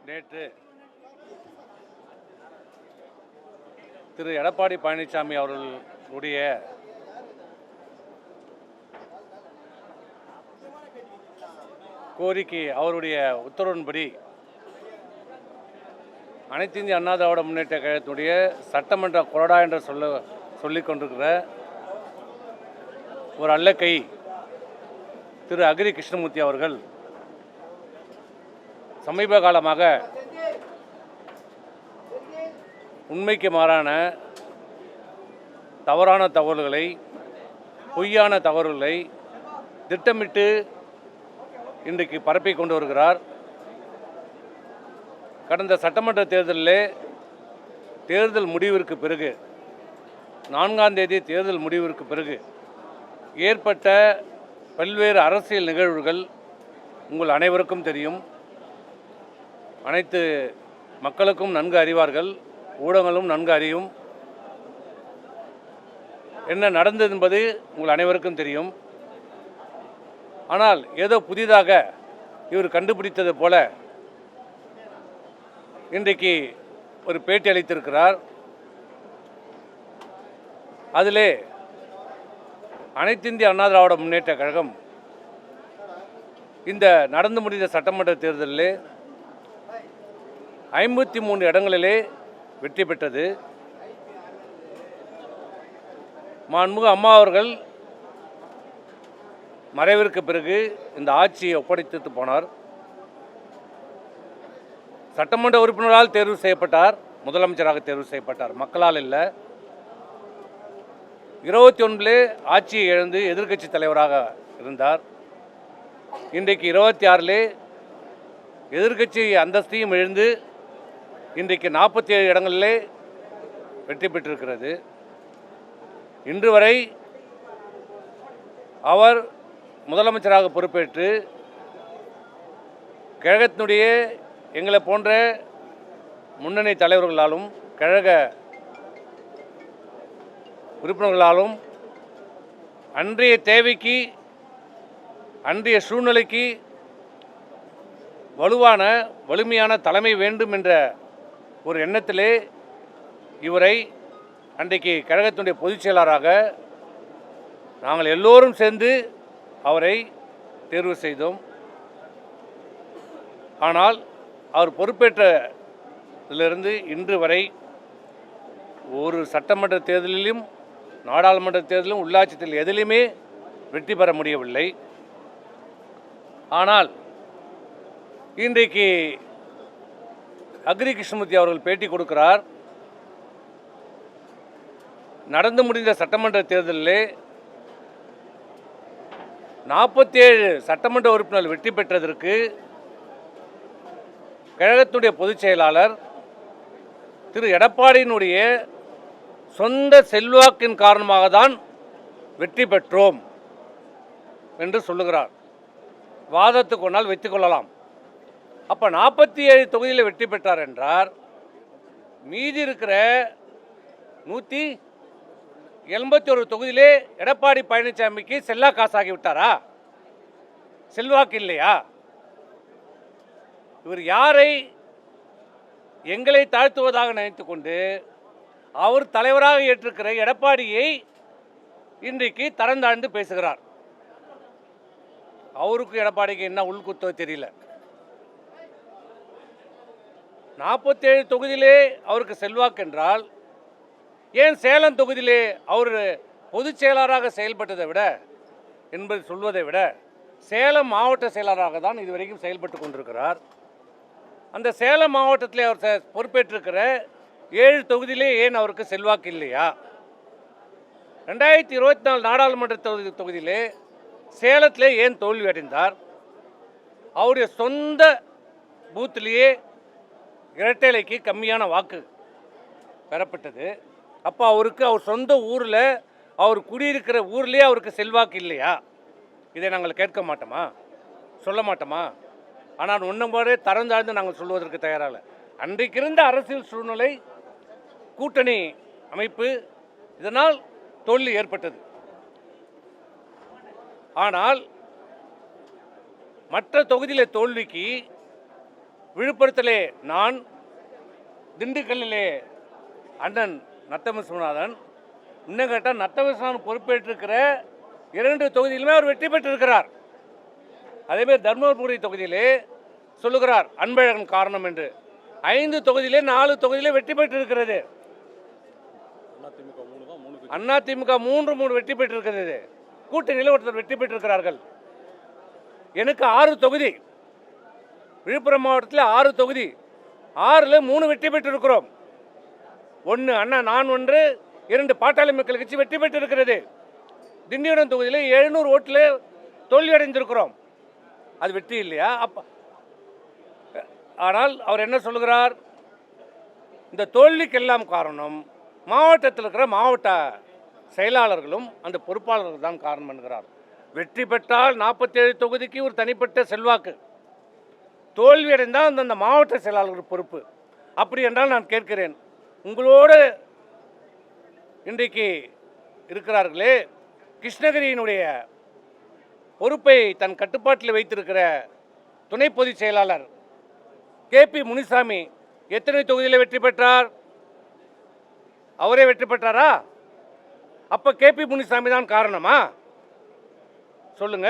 நேற்று திரு எடப்பாடி பழனிசாமி அவர்களுடைய கோரிக்கை, அவருடைய உத்தரவின்படி அனைத்து இந்திய அண்ணா திராவிட முன்னேற்ற கழகத்துடைய சட்டமன்ற கொறடா என்று சொல்லிக் கொண்டிருக்கிற ஒரு அல்லக்கை திரு அக்ரி கிருஷ்ணமூர்த்தி அவர்கள் சமீப காலமாக உண்மைக்கு மாறான தவறான தகவல்களை, பொய்யான தகவல்களை திட்டமிட்டு இன்றைக்கு பரப்பி கொண்டு வருகிறார். கடந்த சட்டமன்ற தேர்தலில் தேர்தல் முடிவிற்கு பிறகு 4ஆம் தேதி தேர்தல் முடிவிற்கு பிறகு ஏற்பட்ட பல்வேறு அரசியல் நிகழ்வுகள் உங்கள் அனைவருக்கும் தெரியும். அனைத்து மக்களுக்கும் நன்கு அறிவார்கள், ஊடகங்களும் நன்கு அறியும். என்ன நடந்தது என்பது உங்கள் அனைவருக்கும் தெரியும். ஆனால் ஏதோ புதிதாக இவர் கண்டுபிடித்தது போல இன்றைக்கு ஒரு பேட்டி அளித்திருக்கிறார். அதிலே அனைத்து இந்திய அண்ணா திராவிட முன்னேற்ற கழகம் இந்த நடந்து முடிந்த சட்டமன்ற தேர்தலில் 53 இடங்களிலே வெற்றி பெற்றது. மாண்புமிகு அம்மா அவர்கள் மறைவிற்கு பிறகு இந்த ஆட்சியை ஒப்படைத்து போனார். சட்டமன்ற உறுப்பினரால் தேர்வு செய்யப்பட்டார், முதலமைச்சராக தேர்வு செய்யப்பட்டார், மக்களால் இல்லை. 21 ஆட்சியை இழந்து எதிர்க்கட்சி தலைவராக இருந்தார். இன்றைக்கு 26 எதிர்க்கட்சி அந்தஸ்தையும் இழந்து இன்றைக்கு 47 இடங்களிலே வெற்றி பெற்றிருக்கிறது. இன்று வரை அவர் முதலமைச்சராக பொறுப்பேற்று கழகத்தினுடைய எங்களை போன்ற முன்னணி தலைவர்களாலும் கழக உறுப்பினர்களாலும் அன்றைய தேவைக்கு, அன்றைய சூழ்நிலைக்கு வலிமையான தலைமை வேண்டும் என்ற ஒரு எண்ணத்திலே இவரை அன்றைக்கு கழகத்தினுடைய பொதுச் செயலாளராக நாங்கள் எல்லோரும் சேர்ந்து அவரை தேர்வு செய்தோம். ஆனால் அவர் பொறுப்பேற்றதிலிருந்து இன்று வரை ஒரு சட்டமன்ற தேர்தலிலும், நாடாளுமன்ற தேர்தலிலும், உள்ளாட்சி தேர்தல் எதிலுமே வெற்றி பெற முடியவில்லை. ஆனால் இன்றைக்கு அக்ரி கிருஷ்ணமூர்த்தி அவர்கள் பேட்டி கொடுக்கிறார். நடந்து முடிந்த சட்டமன்ற தேர்தலில் 47 சட்டமன்ற உறுப்பினர்கள் வெற்றி பெற்றதற்கு கழகத்துடைய பொதுச் செயலாளர் திரு எடப்பாடியினுடைய சொந்த செல்வாக்கின் காரணமாக தான் வெற்றி பெற்றோம் என்று சொல்லுகிறார். வாதத்துக்கு ஒன்றால் வைத்துக் கொள்ளலாம். அப்போ 47 தொகுதியில் வெற்றி பெற்றார் என்றார். மீதி இருக்கிற 181 தொகுதியிலே எடப்பாடி பழனிசாமிக்கு செல்லா காசாகி விட்டாரா? செல்வாக்கு இல்லையா? இவர் யாரை எங்களை தாழ்த்துவதாக நினைத்து கொண்டு அவர் தலைவராக ஏற்றிருக்கிற எடப்பாடியை இன்றைக்கு தரந்தாழ்ந்து பேசுகிறார். அவருக்கு எடப்பாடிக்கு என்ன உள்குத்தோ தெரியல. 47 தொகுதியிலே அவருக்கு செல்வாக்கு என்றால் ஏன் சேலம் தொகுதியிலே அவர் பொதுச் செயலாளராக செயல்பட்டதை விட என்பது சொல்வதை விட சேலம் மாவட்ட செயலாளராக தான் இதுவரைக்கும் செயல்பட்டு கொண்டிருக்கிறார். அந்த சேலம் மாவட்டத்தில் அவர் பொறுப்பேற்றிருக்கிற 7 தொகுதியிலே ஏன் அவருக்கு செல்வாக்கு இல்லையா? 2024 நாடாளுமன்ற தொகுதியிலே சேலத்திலே ஏன் தோல்வி அடைந்தார்? அவருடைய சொந்த பூத்திலேயே இரட்டைலைக்கு கம்மியான வாக்கு பெறப்பட்டது. அப்போ அவருக்கு அவர் சொந்த ஊரில், அவர் குடியிருக்கிற ஊர்லேயே அவருக்கு செல்வாக்கு இல்லையா? இதை நாங்கள் கேட்க மாட்டோமா, சொல்ல மாட்டோமா? ஆனால் ஒன்றும் போதே தரந்தாழ்ந்து நாங்கள் சொல்வதற்கு தயாராக. அன்றைக்கு இருந்த அரசியல் சூழ்நிலை, கூட்டணி அமைப்பு, இதனால் தோல்வி ஏற்பட்டது. ஆனால் மற்ற தொகுதியிலே தோல்விக்கு விழுப்புரத்திலே நான், திண்டுக்கல்லிலே அண்ணன் நத்தம் விஸ்வநாதன், இன்னும் கேட்டால் நத்தம் விஸ்வநாதன் பொறுப்பேற்றிருக்கிற 2 தொகுதியிலுமே அவர் வெற்றி பெற்றிருக்கிறார். அதேமாதிரி தர்மபுரி தொகுதியிலே சொல்லுகிறார் அன்பழகன் காரணம் என்று. 5 தொகுதியிலே 4 தொகுதியிலே வெற்றி பெற்றிருக்கிறது. அதிமுக 3 வெற்றி பெற்றிருக்கிறது. கூட்டணியில் ஒருத்தர் வெற்றி பெற்றிருக்கிறார்கள். எனக்கு 6 தொகுதி, விழுப்புரம் மாவட்டத்தில் 6 தொகுதி, 6ல் 3 வெற்றி பெற்றிருக்கிறோம். 1 அண்ணா, நான் 1, 2 பாட்டாளி மக்கள் கட்சி வெற்றி பெற்றிருக்கிறது. திண்டிவனம் தொகுதியில் 700 ஓட்டில் தோல்வி அடைந்திருக்கிறோம். அது வெற்றி இல்லையா? ஆனால் அவர் என்ன சொல்கிறார்? இந்த தோல்விக்கெல்லாம் காரணம் மாவட்டத்தில் இருக்கிற மாவட்ட செயலாளர்களும் அந்த பொறுப்பாளர்கள் தான் காரணம் என்கிறார். வெற்றி பெற்றால் 47 தொகுதிக்கு ஒரு தனிப்பட்ட செல்வாக்கு, தோல்வி அடைந்தால் அந்தந்த மாவட்ட செயலாளர்கள் பொறுப்பு. அப்படி என்றால் நான் கேட்கிறேன், உங்களோடு இன்றைக்கு இருக்கிறார்களே, கிருஷ்ணகிரியினுடைய பொறுப்பை தன் கட்டுப்பாட்டில் வைத்திருக்கிற துணை பொதுச் செயலாளர் KP முனிசாமி எத்தனை தொகுதியில் வெற்றி பெற்றார்? அவரே வெற்றி பெற்றாரா? அப்ப KP முனிசாமி தான் காரணமா? சொல்லுங்க.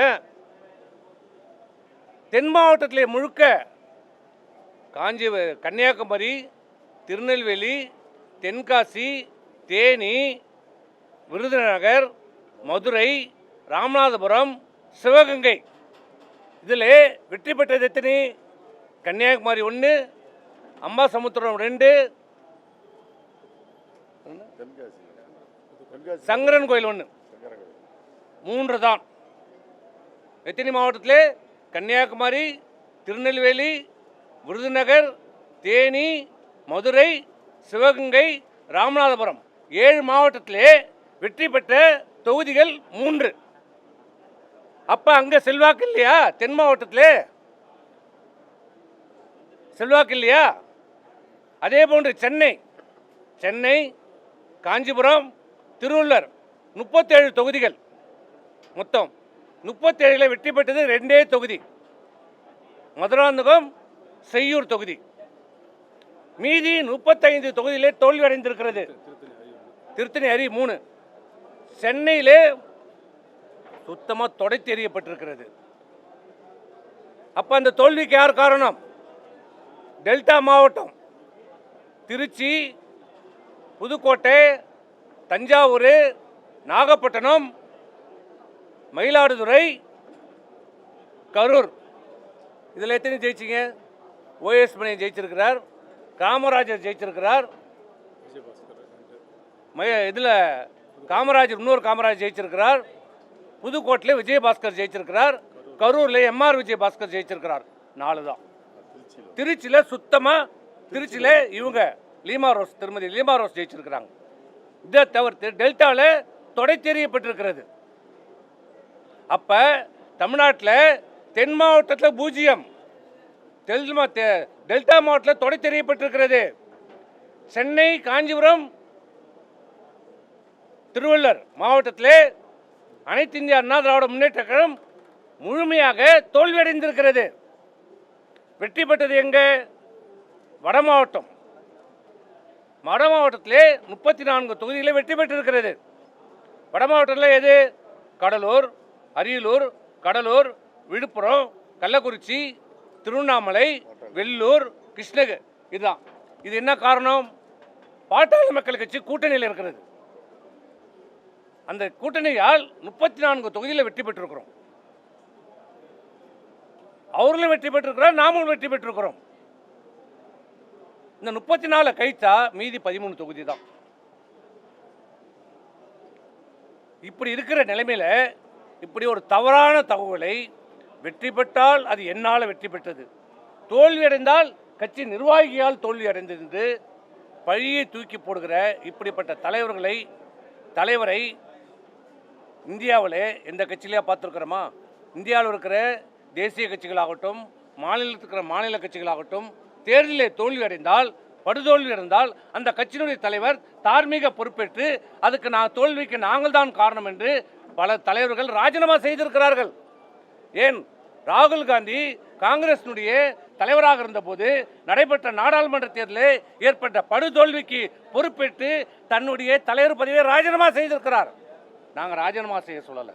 தென் மாவட்டத்திலே முழுக்க கன்னியாகுமரி, திருநெல்வேலி, தென்காசி, தேனி, விருதுநகர், மதுரை, ராமநாதபுரம், சிவகங்கை, இதில் வெற்றி பெற்றது எத்தனை? கன்னியாகுமரி 1, அம்பாசமுத்திரம் 2, சங்கரன் கோயில் 1, 3 தான். எத்தனை மாவட்டத்தில்? கன்னியாகுமரி, திருநெல்வேலி, விருதுநகர், தேனி, மதுரை, சிவகங்கை, ராமநாதபுரம் 7 மாவட்டத்திலே வெற்றி பெற்ற தொகுதிகள் 3. அப்ப அங்க செல்வாக்கு இல்லையா? தென் மாவட்டத்தில் செல்வாக்கு இல்லையா? அதே போன்று சென்னை, காஞ்சிபுரம், திருவள்ளூர் 37 தொகுதிகள், மொத்தம் 37 வெற்றி பெற்றது 2 தொகுதி, மதுராந்தகம், செய்யூர் தொகுதி. மீதி 35 தொகுதியிலே தோல்வி அடைந்திருக்கிறது. திருத்தணி அரி 3. சென்னையிலே சுத்தமாக தொடை எறியப்பட்டிருக்கிறது. அப்ப அந்த தோல்விக்கு யார் காரணம்? டெல்டா மாவட்டம், திருச்சி, புதுக்கோட்டை, தஞ்சாவூர், நாகப்பட்டினம், மயிலாடுதுறை, கரூர், இதில் எத்தனை ஜெயிச்சிங்க? OS மணியன் ஜெயிச்சிருக்கிறார், காமராஜர் ஜெயிச்சிருக்கிறார், இதில் காமராஜர் இன்னொரு காமராஜர் ஜெயிச்சிருக்கிறார், புதுக்கோட்டையில் விஜயபாஸ்கர் ஜெயிச்சிருக்கிறார், கரூரில் MR விஜயபாஸ்கர் ஜெயிச்சிருக்கிறார். 4 தான். திருச்சியில் சுத்தமாக, திருச்சியில் இவங்க திருமதி லீமா ரோஸ் ஜெயிச்சிருக்கிறாங்க. இதை தவிர்த்து டெல்டாவில் தொடை தெரியப்பட்டிருக்கிறது. அப்ப தமிழ்நாட்டில் தென் மாவட்டத்தில் 0, டெல்டா மாவட்டத்தில் தொடை தெரியப்பட்டிருக்கிறது. சென்னை, காஞ்சிபுரம், திருவள்ளூர் மாவட்டத்தில் அனைத்து இந்திய அண்ணா திராவிட முன்னேற்ற கழகம் முழுமையாக தோல்வியடைந்திருக்கிறது. வெற்றி பெற்றது எங்க? வட மாவட்டத்தில் 34 தொகுதிகளில் வெற்றி பெற்றிருக்கிறது. வட மாவட்டத்தில் எது? கடலூர், அரியலூர், விழுப்புரம், கள்ளக்குறிச்சி, திருவண்ணாமலை, வெள்ளூர், கிருஷ்ணகிரி. இதுதான். இது என்ன காரணம்? பாட்டாளி மக்கள் கட்சி கூட்டணியில் இருக்கிறது. அந்த கூட்டணியால் 34 தொகுதியில் வெற்றி பெற்றிருக்கிறோம். அவர்களும் வெற்றி பெற்றிருக்கிறார், நாமும் வெற்றி பெற்றிருக்கிறோம். இந்த 34 கழிச்சா மீதி 13 தொகுதி தான். இப்படி இருக்கிற நிலைமையில இப்படி ஒரு தவறான தகவலை, வெற்றி பெற்றால் அது என்னால் வெற்றி பெற்றது, தோல்வி அடைந்தால் கட்சி நிர்வாகியால் தோல்வி அடைந்தது என்று பழியை தூக்கி போடுகிற இப்படிப்பட்ட தலைவரை இந்தியாவில் எந்த கட்சியிலேயே பார்த்துருக்கிறோமா? இந்தியாவில் இருக்கிற தேசிய கட்சிகளாகட்டும், மாநிலத்தில் இருக்கிற மாநில கட்சிகளாகட்டும், தேர்தலில் தோல்வி அடைந்தால், படுதோல்வி அடைந்தால் அந்த கட்சியினுடைய தலைவர் தார்மீக பொறுப்பேற்று அதுக்கு தோல்விக்கு நாங்கள் தான் காரணம் என்று பல தலைவர்கள் ராஜினாமா செய்திருக்கிறார்கள். ஏன் ராகுல் காந்தி காங்கிரசினுடைய தலைவராக இருந்தபோது நடைபெற்ற நாடாளுமன்ற தேர்தலில் ஏற்பட்ட படுதோல்விக்கு பொறுப்பேற்று தன்னுடைய தலைவர் பதவியை ராஜினாமா செய்திருக்கிறார். நாங்கள் ராஜினாமா செய்ய சொல்லலை,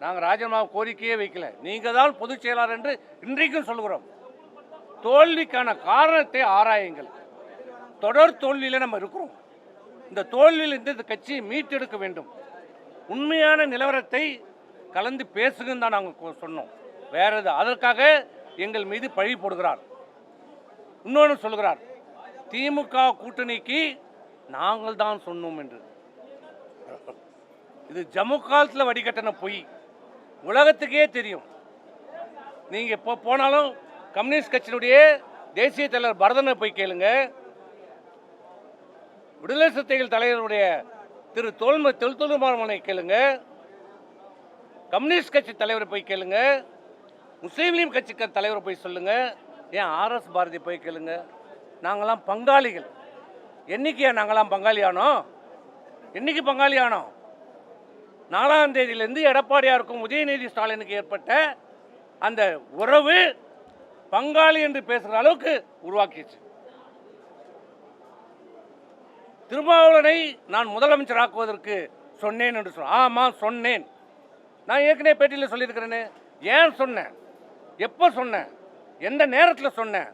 நாங்கள் ராஜினாமா கோரிக்கையே வைக்கல. நீங்கள் தான் பொதுச் செயலாளர் என்று இன்றைக்கும் சொல்கிறோம். தோல்விக்கான காரணத்தை ஆராயுங்கள். தொடர் தோல்வியில் நம்ம இருக்கிறோம். இந்த தோல்வியிலிருந்து இந்த கட்சியை மீட்டெடுக்க வேண்டும். உண்மையான நிலவரத்தை கலந்து பேசுங்கன்னு தான் நாங்கள் சொன்னோம். வேற எது அதற்காக எங்கள் மீது பழி போடுகிறார். இன்னொன்று சொல்கிறார், திமுக கூட்டணிக்கு நாங்கள் தான் சொன்னோம் என்று. இது ஜம்மு காலத்தில் வடிகட்டின பொய், உலகத்துக்கே தெரியும். நீங்கள் இப்போ போனாலும் கம்யூனிஸ்ட் கட்சியினுடைய தேசிய தலைவர் பரதனை போய் கேளுங்க, விடுதலை சிறுத்தைகள் தலைவருடைய திரு தொல்துமாரமனை கேளுங்க, கம்யூனிஸ்ட் கட்சி தலைவரை போய் கேளுங்க, முஸ்லீம் லீக் கட்சி தலைவரை போய் சொல்லுங்க, ஏன் ஆர்எஸ் பாரதி போய் கேளுங்க. நாங்களாம் பங்காளிகள். என்னைக்கு நாங்களாம் பங்காளியானோம்? என்னைக்கு பங்காளியானோம்? 4ஆம் தேதியிலிருந்து எடப்பாடியாருக்கும் உதயநிதி ஸ்டாலினுக்கு ஏற்பட்ட அந்த உறவு பங்காளி என்று பேசுகிற அளவுக்கு உருவாக்கிச்சு. திருமாவளவனை நான் முதலமைச்சராக்குவதற்கு சொன்னேன் என்று சொன்னேன். ஆமாம் சொன்னேன். நான் ஏற்கனவே பேட்டியில் சொல்லியிருக்கிறேன்னு. ஏன் சொன்னேன்? எப்போ சொன்னேன்? எந்த நேரத்தில் சொன்னேன்?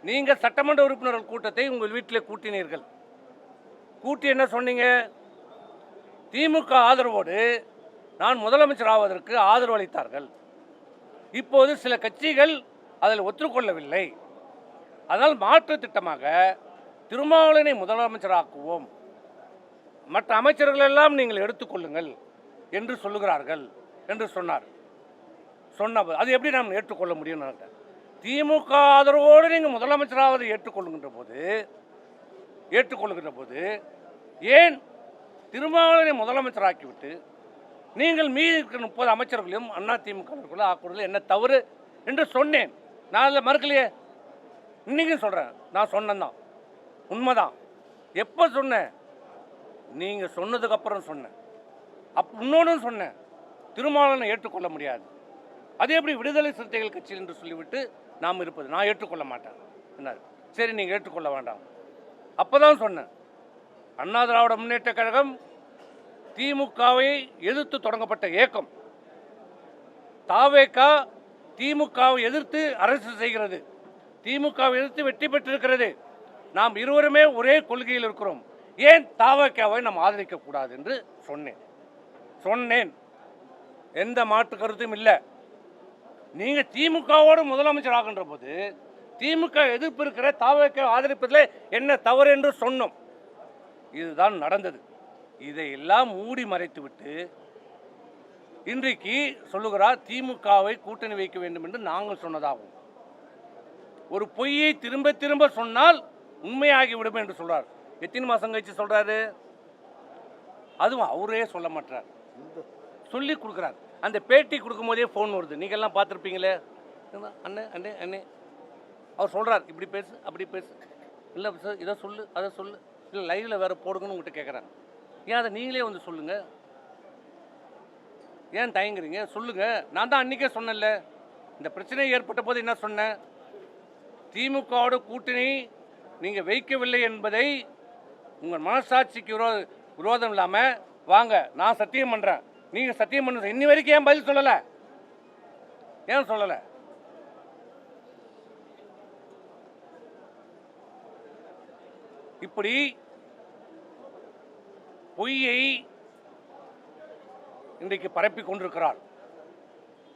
நீங்கள் சட்டமன்ற உறுப்பினர்கள் கூட்டத்தை உங்கள் வீட்டில் கூட்டினீர்கள். கூட்டி என்ன சொன்னீங்க? திமுக ஆதரவோடு நான் முதலமைச்சர் ஆவதற்கு ஆதரவு அளித்தார்கள். இப்போது சில கட்சிகள் அதில் ஒத்துக்கொள்ளவில்லை. அதனால் மாற்று திட்டமாக திருமாவளவனை முதலமைச்சராக்குவோம், மற்ற அமைச்சர்கள் எல்லாம் நீங்கள் எடுத்துக்கொள்ளுங்கள் என்று சொல்லுகிறார்கள் என்று சொன்னார். சொன்னபோது அது எப்படி நாம் ஏற்றுக்கொள்ள முடியும்? திமுக ஆதரவோடு நீங்கள் முதலமைச்சராவது ஏற்றுக்கொள்ளுகின்ற போது ஏன் திருமாவளவனை முதலமைச்சராக்கிவிட்டு நீங்கள் மீதி இருக்கிற 30 அமைச்சர்களையும் அதிமுக ஆக்குவதில் என்ன தவறு என்று சொன்னேன். நான் அதில் மறுக்கலையே, இன்னைக்கும் சொல்கிறேன். நான் சொன்னேன், உண்மைதான். எப்போ சொன்னேன்? நீங்கள் சொன்னதுக்கப்புறம் சொன்னேன். இன்னொன்று சொன்னேன், திருமாவளவனை ஏற்றுக்கொள்ள முடியாது. அது எப்படி விடுதலை சிறுத்தைகள் கட்சி என்று சொல்லிவிட்டு நாம் இருப்பது? நான் ஏற்றுக்கொள்ள மாட்டேன் என்னார். சரி, நீங்கள் ஏற்றுக்கொள்ள வேண்டாம். அப்போ தான் சொன்னேன், அண்ணா திராவிட முன்னேற்ற கழகம் திமுகவை எதிர்த்து தொடங்கப்பட்ட இயக்கம். தாவேகா திமுகவை எதிர்த்து அரசு செய்கிறது, திமுகவை எதிர்த்து வெற்றி பெற்றிருக்கிறது. நாம் இருவருமே ஒரே கொள்கையில் இருக்கிறோம். ஏன் தாவேகாவை நாம் ஆதரிக்கக்கூடாது என்று சொன்னேன். எந்த மாற்று கருத்தும் இல்லை. நீங்கள் திமுகவோடு முதலமைச்சர் ஆகின்ற போது திமுக எதிர்ப்பு இருக்கிற தாவேகாவை ஆதரிப்பதில் என்ன தவறு என்று சொன்னோம். இதுதான் நடந்தது. இதையெல்லாம் மூடி மறைத்து விட்டு இன்றைக்கு சொல்லுகிறார் திமுகவை கூட்டணி வைக்க வேண்டும் என்று நாங்கள் சொன்னதாகும். ஒரு பொய்யை திரும்ப திரும்ப சொன்னால் உண்மையாகிவிடும் என்று சொல்றார். எத்தனை மாதம் கழிச்சு சொல்றாரு? அதுவும் அவரே சொல்ல மாட்டார், சொல்லி கொடுக்குறார். அந்த பேட்டி கொடுக்கும் போதே ஃபோன் வருது, நீங்கள்லாம் பார்த்துருப்பீங்களே. அண்ணே அண்ணே அண்ணே அவர் சொல்கிறார், இப்படி பேசு அப்படி பேசு, இல்லை சார் இதை சொல்லு அதை சொல்லு, இல்லை லைவில் வேறு போடுங்கன்னு உங்கள்கிட்ட கேட்குறாங்க. ஏன் அதை நீங்களே வந்து சொல்லுங்கள், ஏன் தயங்குறீங்க? சொல்லுங்கள். நான் தான் அன்றைக்கே சொன்னேன்ல, இந்த பிரச்சனை ஏற்பட்ட போது என்ன சொன்னேன்? திமுகவோட கூட்டணி நீங்கள் வைக்கவில்லை என்பதை உங்கள் மனசாட்சிக்கு விரோதம் இல்லாமல் வாங்க, நான் சத்தியம் பண்ணுறேன், நீங்கள் சத்தியம் பண்ண. இன்னி வரைக்கும் ஏன் பதில் சொல்லலை? ஏன் சொல்லலை? இப்படி பொய்யை இன்றைக்கு பரப்பி கொண்டிருக்கிறார்.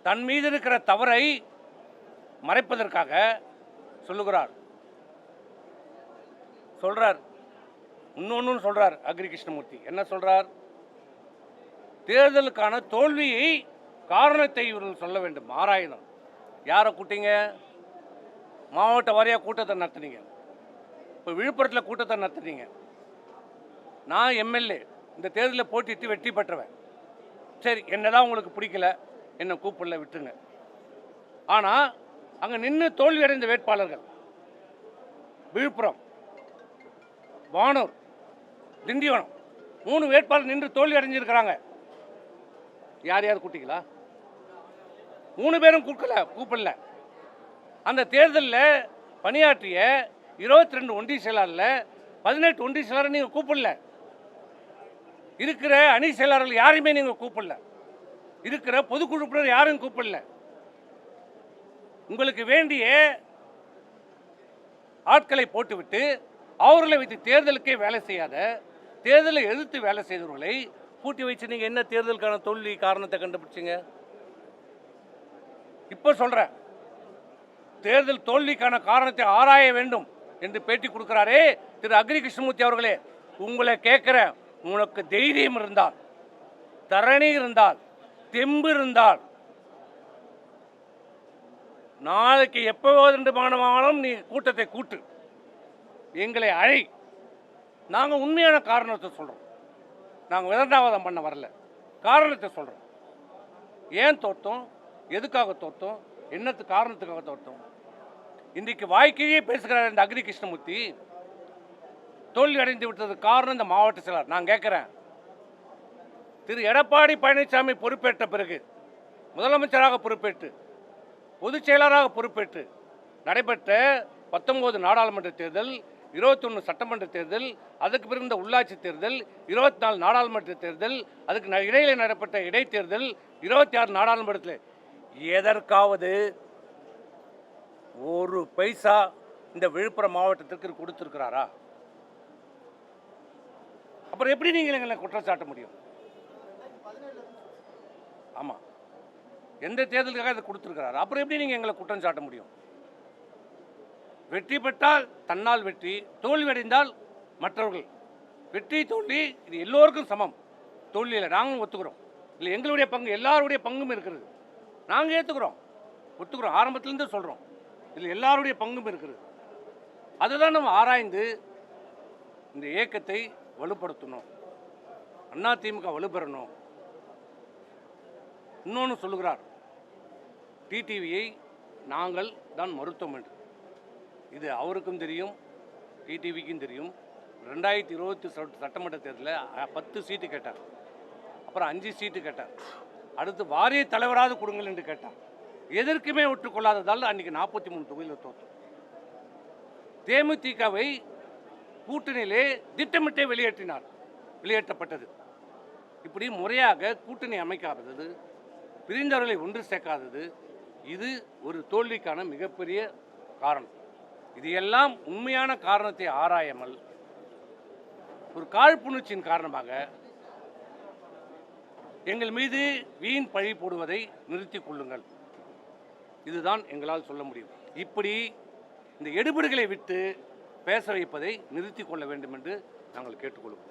தன் மீது இருக்கிற தவறை மறைப்பதற்காக சொல்லுகிறார். சொல்றார், இன்னொன்னு சொல்றார். அக்ரி கிருஷ்ணமூர்த்தி என்ன சொல்றார்? தேர்தலுக்கான தோல்வியை காரணத்தை இவர்கள் சொல்ல வேண்டும், ஆராயணும். யாரை கூட்டிங்க? மாவட்ட வாரியாக கூட்டத்தை நடத்துனீங்க. இப்போ விழுப்புரத்தில் கூட்டத்தை நடத்துனீங்க. நான் எம்எல்ஏ, இந்த தேர்தலில் போட்டிட்டு வெற்றி பெற்றவன். சரி, என்னதான் உங்களுக்கு பிடிக்கல, என்னை கூப்பிடல, விட்டுருங்க. ஆனால் அங்கே நின்று தோல்வி அடைந்த வேட்பாளர்கள் விழுப்புரம், வானூர், திண்டிவனம் 3 வேட்பாளர் நின்று தோல்வி அடைஞ்சிருக்கிறாங்க. யார் யார் கூட்டிங்களா? 3 பேரும் கூப்பிடல. அந்த தேர்தலில் பணியாற்றிய 22 ஒன்றிய செயலாளரில் 18 ஒன்றிய செயலாளரை நீங்கள் கூப்பிடல. இருக்கிற அணி செயலாளர்கள் யாரையுமே நீங்கள் கூப்பிடல. இருக்கிற பொதுக்குழுப்பினர் யாரும் கூப்பிடல. உங்களுக்கு வேண்டிய ஆட்களை போட்டுவிட்டு அவர்களை வைத்து தேர்தலுக்கே வேலை செய்யாத, தேர்தலை எதிர்த்து வேலை செய்தவர்களை கூட்டி வச்சு நீங்கள் என்ன தேர்தலுக்கான தோல்வி காரணத்தை கண்டுபிடிச்சிங்க? இப்போ சொல்கிறேன், தேர்தல் தோல்விக்கான காரணத்தை ஆராய வேண்டும் என்று பேட்டி கொடுக்கிறாரே திரு அக்ரி கிருஷ்ணமூர்த்தி அவர்களே, உங்களை கேட்குறேன், உனக்கு தைரியம் இருந்தால், தரணி இருந்தால், தெம்பு இருந்தால், நாளைக்கு எப்போது மாணவனாலும் நீ கூட்டத்தை கூட்டு, எங்களை அழை. நாங்கள் உண்மையான காரணத்தை சொல்கிறோம். நாங்கள் விதண்டாவாதம் பண்ண வரல, காரணத்தை சொல்கிறோம். ஏன் தோற்றோம், எதுக்காக தோற்றோம், என்னத்து காரணத்துக்காக தோற்றோம். இன்றைக்கு வாய்க்கையே பேசுகிறார் இந்த அக்ரி கிருஷ்ணமூர்த்தி. தோல்வி அடைந்து விட்டது காரணம் இந்த மாவட்ட செயலாளர். நான் கேட்குறேன், திரு எடப்பாடி பழனிசாமி பொறுப்பேற்ற பிறகு, முதலமைச்சராக பொறுப்பேற்று, பொதுச் செயலாளராக பொறுப்பேற்று நடைபெற்ற 19 நாடாளுமன்ற தேர்தல், 21 சட்டமன்ற தேர்தல், அதுக்கு பிறகு இந்த உள்ளாட்சி தேர்தல், 24 நாடாளுமன்ற தேர்தல், அதுக்கு இடையில நடைபெற்ற இடைத்தேர்தல், 26 நாடாளுமன்றத்தில் எதற்காவது ஒரு பைசா இந்த விழுப்புரம் மாவட்டத்திற்கு கொடுத்திருக்கிறாரா? அப்புறம் எப்படி நீங்கள் எங்களை குற்றம் சாட்ட முடியும்? ஆமாம், எந்த தேர்தலுக்காக இதை கொடுத்துருக்கிறாரு, அப்புறம் எப்படி நீங்கள் எங்களை குற்றம் சாட்ட முடியும்? வெற்றி பெற்றால் தன்னால் வெற்றி, தோல்வி அடைந்தால் மற்றவர்கள். வெற்றி தோல்வி இது எல்லோருக்கும் சமம். தோல்வியில் நாங்களும் ஒத்துக்கிறோம். இல்லை, எங்களுடைய பங்கு, எல்லாருடைய பங்கும் இருக்கிறது. நாங்கள் ஏற்றுக்கிறோம், ஒத்துக்கிறோம், ஆரம்பத்திலேருந்து சொல்கிறோம். இதில் எல்லாருடைய பங்கும் இருக்கிறது. அதை தான் நம்ம ஆராய்ந்து இந்த இயக்கத்தை வலுப்படுத்தணும், அதிமுக வலுப்பெறணும். இன்னொன்று சொல்லுகிறார், டிடிவியை நாங்கள் தான் மறுத்தோம் என்று. இது அவருக்கும் தெரியும், டிடிவிக்கும் தெரியும். 2020 சட்டமன்ற தேர்தலில் 10 சீட்டு கேட்டார், அப்புறம் 5 சீட்டு கேட்டார், அடுத்து வாரிய தலைவராக கொடுங்கள் என்று கேட்டார். எதற்குமே ஒற்றுக்கொள்ளாததால் அன்றைக்கி 43 தொகுதியில் தோற்றோம். தேமுதிகவை கூட்டணியிலே திட்டமிட்டே வெளியேற்றப்பட்டது. இப்படி முறையாக கூட்டணி அமைக்காதது, பிரிந்தவர்களை ஒன்று சேர்க்காதது, இது ஒரு தோல்விக்கான மிகப்பெரிய காரணம். இது எல்லாம் உண்மையான காரணத்தை ஆராயாமல் ஒரு காழ்ப்புணர்ச்சியின் காரணமாக எங்கள் மீது வீண் பழி போடுவதை நிறுத்திக் கொள்ளுங்கள். இதுதான் எங்களால் சொல்ல முடியும். இப்படி இந்த எடுபடுகளை விட்டு பேச வைப்பதை நிறுத்திக் கொள்ள வேண்டும் என்று நாங்கள் கேட்டுக்கொள்வோம்.